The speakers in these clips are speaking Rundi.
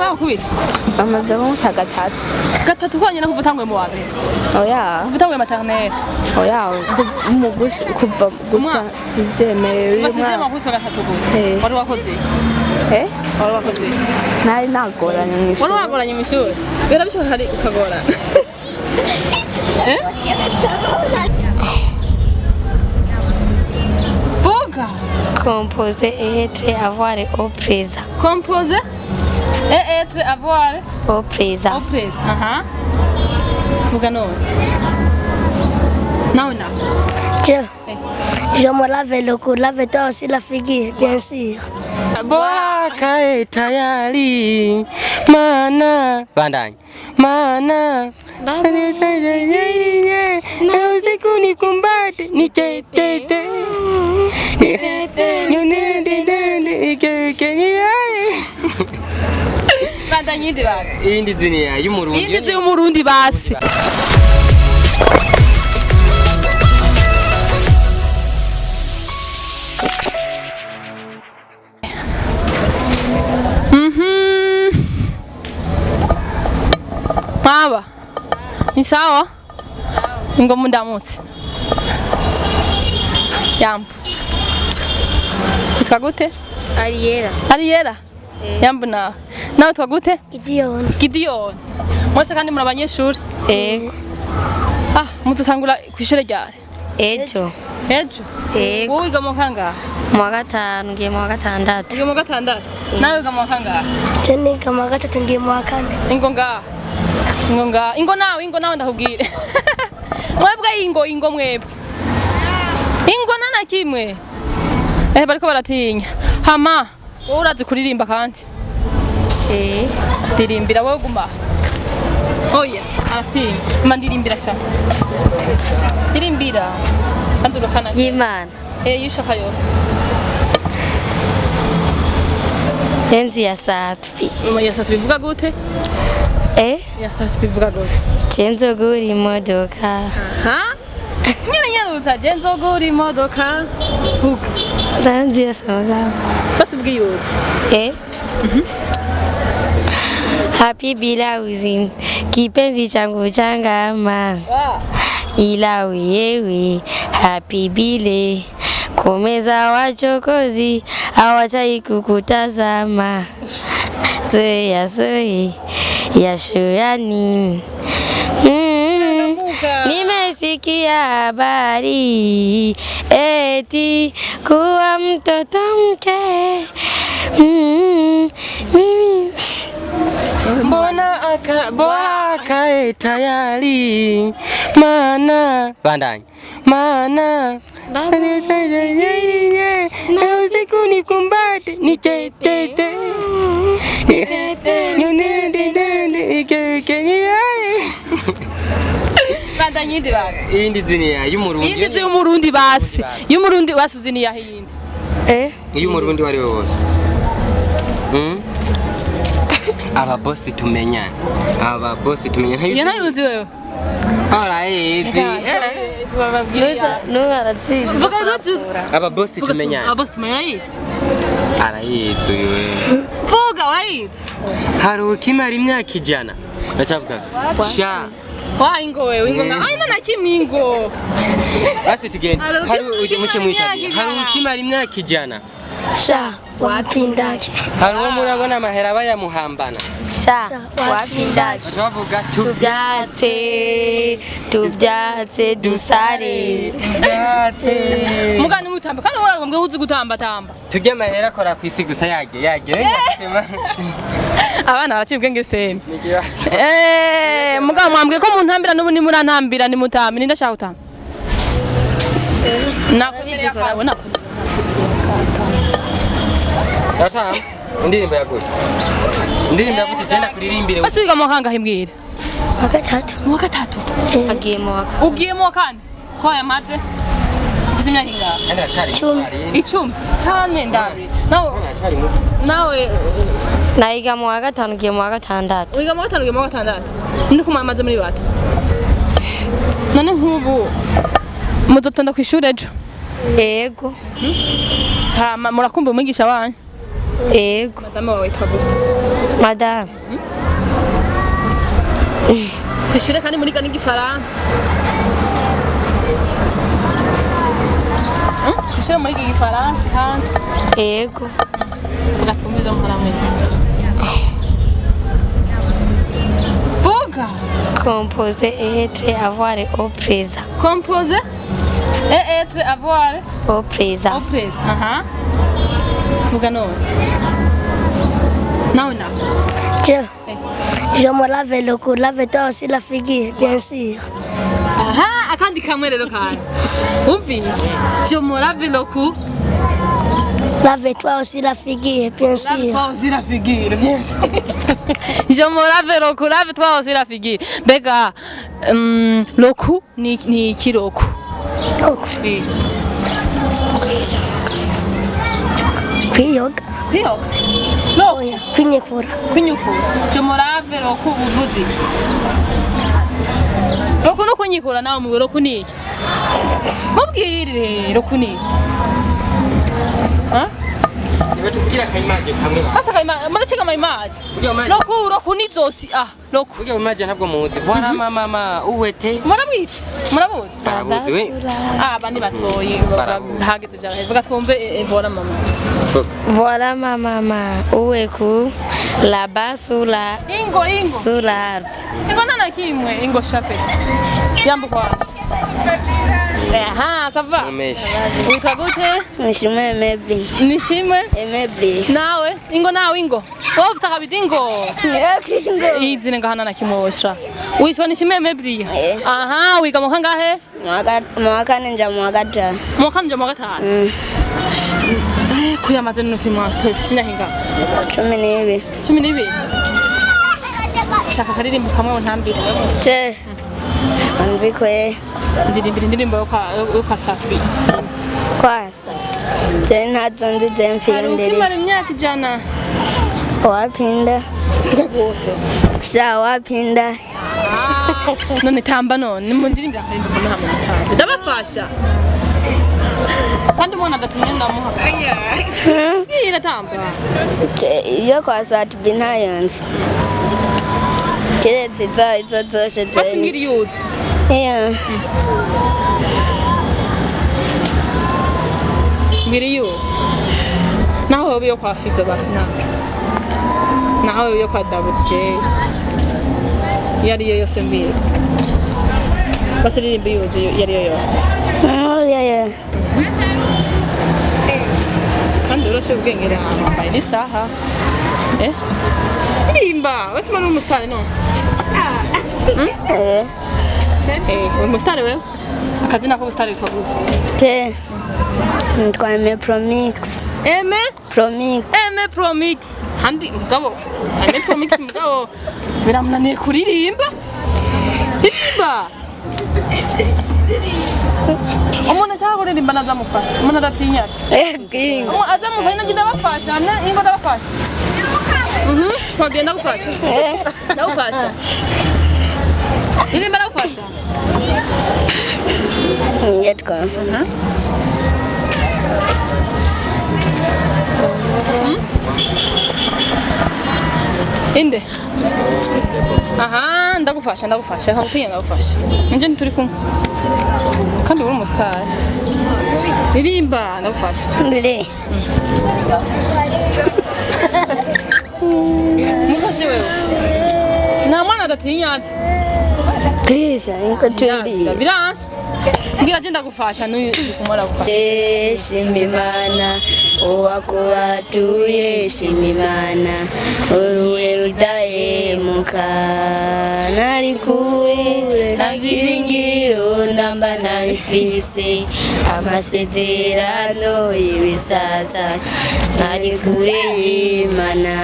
bakubita bamaze kumuta gatatu konyine kuva utanguye mu wa mbere oya kuva utanguye maternelle oya kuva gusa sizemewe basize amakuso gatatu gusa wari wakoze wari wakoze ntari nagoranye mu ishuri wari wagoranye mu ishuri bera bishoboka hari ukagorana Vuga composer et être avoir au présent composer et être avoir au présent au présent Vuga non non je me lave le cou, lave-toi aussi la figure, bien sûr. Boka tayari mana bandanya mana usiku nikumbate nitetete bandanya indi basi indi ziniya y'umurundi indi y'umurundi basi Mama, ni sawa? Ngo mundamutse. Yambu. Twagute? Ariera. Yambu na. Nawe twagute? Gideon. Mwese kandi muri abanyeshuri? Ego. Muzotangura kw'ishure ryari? Ejo. Ego. Wowe wiga mu kangahe? Mu wa gatanu ngiye mu wa gatandatu. Wiga mu wa gatandatu? Nawe wiga mu wa kangahe? Je niga mu wa gatatu ngiye mu wa kane. Ingo nawe ndakubwire. Mwebwe ingo mwebwe. Ingo nana kimwe. Bariko baratinya. Hama, wowe urazi kuririmba kandi? Dirimbira wowe guma. Oya, aratinya. Mandirimbira sha. Dirimbira. Kandi urakana. Y'Imana. Yishaka yose. Enzi ya satwi. Ya satwi bivuga gute? Ya satwi bivuga gute? Nzogura imodoka. Nyine nzogura imodoka. Vuga. Ranzi ya saga. Basi bwiyuti. Happy bilauzi kipenzi changu changama. Ila wewe happy bile komeza wachokozi hawachai kukutazama. Soya ya shoyani. Nimesikia habari eti kuwa mtoto mke. Mimi mbona boka tayari mana bandanya mana usiku nikumbate nitetete bandanya indi basi indi ziniya y'umurundi indi y'umurundi basi y'umurundi basi uziniya yindi y'umurundi wari wose aba boss tumenyana iyo ntayuzi wewe arayizi tubababwira nubarazizi vuga gute aba boss tumenyana arayizi wewe vuga urayizi hari ukimara imyaka ijana ndacavuga sha ingo wewe ingo aina na kimingo basi tugende hari muce mwitagiye hari ukimara imyaka ijana Sha wapindaki. hari uwo murabona amahera bayamuhambana sha wapindaki. bavuga tuvyatse dusare mugani mutamba kandi urambwe uzi gutamba tujye amahera akora ku isi gusa yage abana baracibwe ngestem mugabo mwambwe ko mu ntambira n'ubu ni murantambira ni mutambi ndashaka gutamba nakurize kabona Ata indirimbo yaguye jena kuririmbire basi wiga mu kangahe mbwira mu wa gatatu ugiye mu wa kane ko yamaze ufite imyaka ingahe 10 cyane ndabe nawe nayiga mu wa gatanu ngiye mu wa gatandatu wiga mu wa gatandatu ndi kumamaze muri bato none nk'ubu muzotonda ku ishuri ejo yego murakumva umwigisha wanyu Ego. Madame wawe witwa gute? Madame. Kw'ishure kandi muri gani gifaransa. Kw'ishure muri gifaransa kandi. Ego. Ugatumbiza muharamwe. Vuga. Composer être avoir au présent. Composer et être avoir Au présent. au présent. Aha. Vuga none. Nawe na. Je me lave le cou, lave-toi aussi la figure, bien sûr. Aha, akandi kamwe rero kandi. Umvise. Je me lave le cou. Lave-toi aussi la figure, bien sûr. Lave-toi aussi la figure, bien sûr. Je me lave le cou, lave-toi aussi la figure. Bega, le cou ni iki le cou? Eh. Kwiyoga. Kwiyoga. No. Kwinyekura. Kwinyukura. Je me lave le cou uvuze. Le cou no kunyikura nawe mu le cou ni iki? Mubwirire le cou ni iki? Niba tukugira kayimaje kamwe. Asa kayimaje, muracheka mayimaje. Loku ni zosi loku. Kugira imaje ntabwo muzi. Voilà mama uwete. Murabwite. Murabuze. Barabuzi we. Bandi batoye hageze cyane. Vuga twumve voilà mama. Voilà ma maman. Où est que là-bas sous la Ingo. sous l'arbre. Ingo nana kimwe, ingo chapet. Yambo kwanza. Aha, ça va. Witwa gute? Nishimwe Emebli. Nishimwe? Emebli. Nawe? Ingo. Wowe ufite akabidi ingo. Izine ngahana na kimosha. Witwa Nishimwe Emebli. Aha, wiga mu kangahe? Mwaka nja mwaka ta. Mwaka nja mwaka tanu. Kuyamaze n'ukuri mwaka tofise imyaka ingahe? 12. Shaka karirimbo kamwe ntambira. Je. Anzi kwe. Indirimbo yo kwa Satwi. Kwasa. Je ntazo nzi je mfirindiri. Ukimara imyaka ijana. Wapinda. Gose. Sha wapinda. None tamba none mu ndirimbo akarimbo kamwe hamwe tamba. Ndabafasha. Kandi mwana adatumye ndamuha. Ira tamba. Iyo kwa Satwi ntayonze. Kiretse izo zose je. Basingira yuzi. Yeah. Ngiri yuzi. Naho yobiyo kwa Fizo basi nawe. Naho yobiyo kwa Double J. Yari yo yose mbiri. Basiririmbe yuzi yari yo yose. Oh yeah. Kandi urache ubwengera ahantu wambaye n'isaha. Irimba, wese mwana umusitari no? Umusitari wewe? Akazina k'ubusitari witwa gute? Nitwa Aime Promix. Aime Promix. Kandi mugabo, Aime Promix mugabo biramunaniye kuririmba? Ririmba! Umuntu ashaka kuririmba nazamufasha. Umuntu aratinya ati. Azamufasha nanjye ndabafasha. Ingo ndabafasha. Twagenda gufasha. Ndagufasha. Ririmba ndagufasha. Yetwa. Inde. Aha, ndagufasha. Hakutinya ndagufasha. Nje nturi kumwe. Kandi uri umustar. Ririmba ndagufasha. Ndire. Mufashe wewe. Na mwana adatinya ati. Please, niko turi. Biranse. Ngira je ndagufasha n'uyu kumara gufasha. Shimimana uwakubatuye shimimana uruwe rudahemuka nari kure nabyiringiro namba nabifise amasezerano y'ibisasa nari kure y'Imana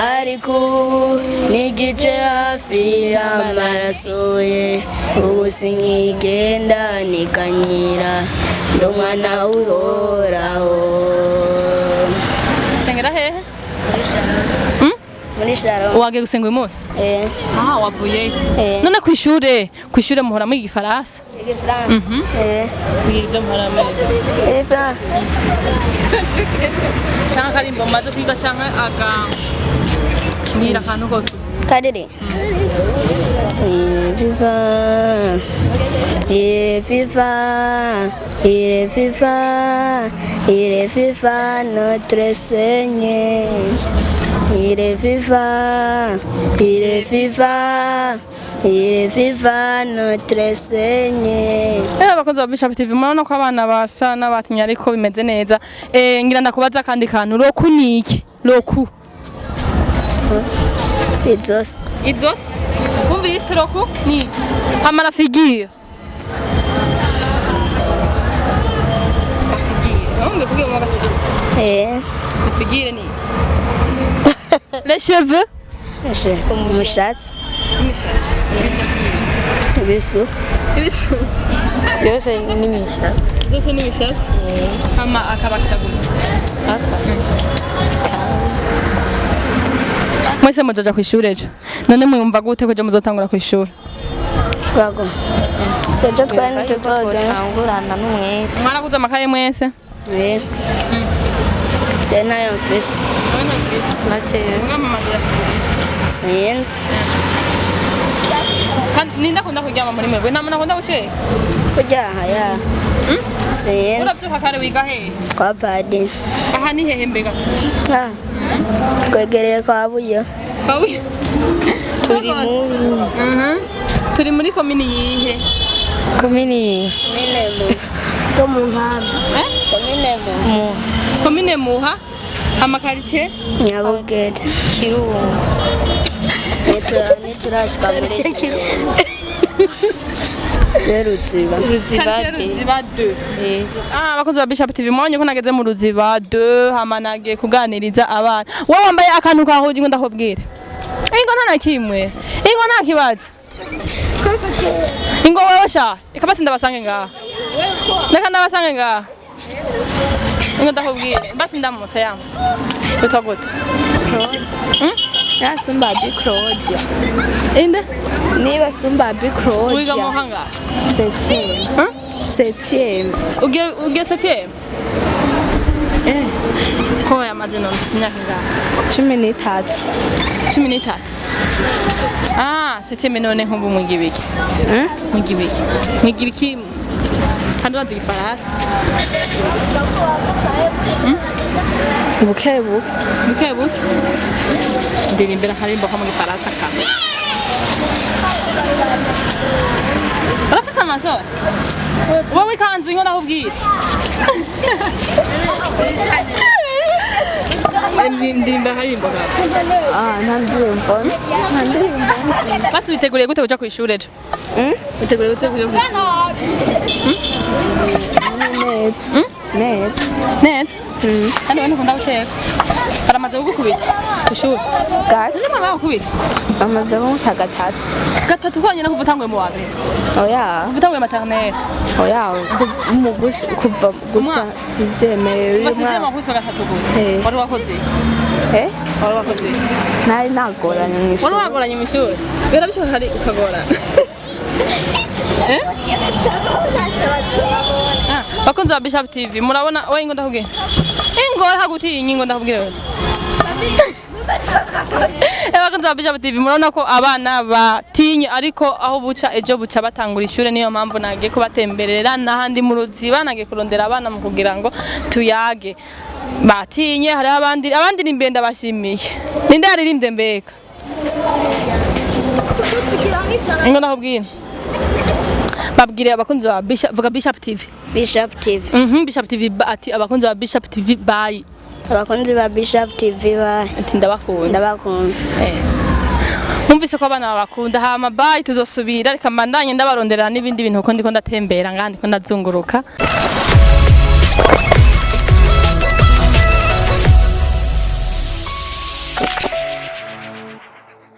ariko ubu n'igice hafi y'amaraso ye ubu sinkigenda nikanyira ndo mwana uhoraho. Sengera hehe? muri Shalom. Wagiye gusenga uyu munsi? Wavuye. None kw'ishure muhora mwiga igifaransa? Igifaransa. Kugira ivyo muhora mwiga. Canke akarimbo mumaze kwiga canke mbwira akantu kose uzi. Kadiri. Il est vivant notre Seigneur. Il est vivant notre Seigneur. Abakozi ba Bishop TV murabona ko abana basa n'abatinya ariko bimeze neza. Ngira ndakubaza kandi kantu roku niki? Roku. Idzos. Idzos? Umvise roku niki? Hamara figure. Figure niki? Les cheveux? Umushatsi. Ibisu. Byose ni imishatsi. Zose ni imishatsi? Hama akaba kitaguma. Mwese muzoja kw'ishure ejo. None mwumva gute ko ejo muzotangura kw'ishure? Bago. Sejo twari tuzotangurana n'umwete. Mwaraguze amakaye mwese? Tena yo mfise. Sinzi. Ninda kunda kuryama muri mwebwe nta muntu akunda guceka? Kuryaha ya. Sinzi. Uravyuka kare wiga hehe? Kwa padi. Aha ni hehe mbega? Kwegereye kwa Buyo. Kwa Buyo? Turi muri komini yihe? Komini Ko mu Nkamba. Komine Muha? Amakaritie? Nyabugete. Kirungu. Niturashika muri Kirungu. Ruziba. Ruziba 2. Abakozi ba Bishop TV mwonye ko nageze mu Ruziba 2 hama nagiye kuganiriza abana. Wowe wambaye akantu kahoje ngo ndakubwire. Ingo nta kimwe. Ingo nta kibazo. Ingo wewe sha. Ikabasi ndabasange ngaha. Neka ndabasange ngaha. Ingo ndakubwire. Basi ndamutse yamwe. Utwa gute? Ya Sumba Bi Claudia. Inde? Niba Sumba Bi Claudia. Wiga mu hanga? 7e. 7e. Ugiye 7e? Ko yamaze no mfise imyaka ingahe? 13. 13. 7e none nkumbu mwigibiki. Mwigibiki kandi wazi igifaransa. Bukebuke. Biririmbiye akarimbo ko mu gifaransa kamwe. Urafise amasoro? Wowe ikanzu ingo ndakubwira. Ndirimba akarimbo kawe. Ntandirimbo. Basi witeguriye gute kuja kw'ishure ejo? Witeguriye gute kuja kw'ishure? Neza. Kandi wenda ukunda guceka. Baramaze kugukubita kw'ishure? Gato. Uje mama bakubita? Bamaze kumuta gatatu konyene kuva utanguye mu wa mbere? Oya. Kuva utanguye maternelle? Oya. Kuva gusa sizemewe. Basize amakuso gatatu gusa. Wari wakoze? Wari wakoze? Nari nagoranye mw'ishure. Wari wagoranye mw'ishure? Bera bishoboka hari ukagorana? Bakunzi ba Bishop TV murabona oya ingo ndakubwira. Ingo hagutinya ingo ndakubwira wewe. Bakunzi ba Bishop TV murabona ko abana batinye ariko aho buca ejo buca batangura ishure niyo mpamvu nagiye kubatemberera nahandi mu Ruziba nagiye kurondera abana mu kugira ngo tuyage. Batinye hari abandi nimbenda bashimiye. Ninde yaririmbye mbeka? Ingo ndakubwira. Babwire abakunzi ba Bishop TV. Bishop TV. Bishop TV ati abakunzi ba Bishop TV bye. Abakunzi ba Bishop TV bye. Ati ndabakunda. Mwumvise ko abana babakunda hama bye tuzosubira reka mbandanye ndabarondera n'ibindi bintu uko ndiko ndatembera ngandi ko ndazunguruka.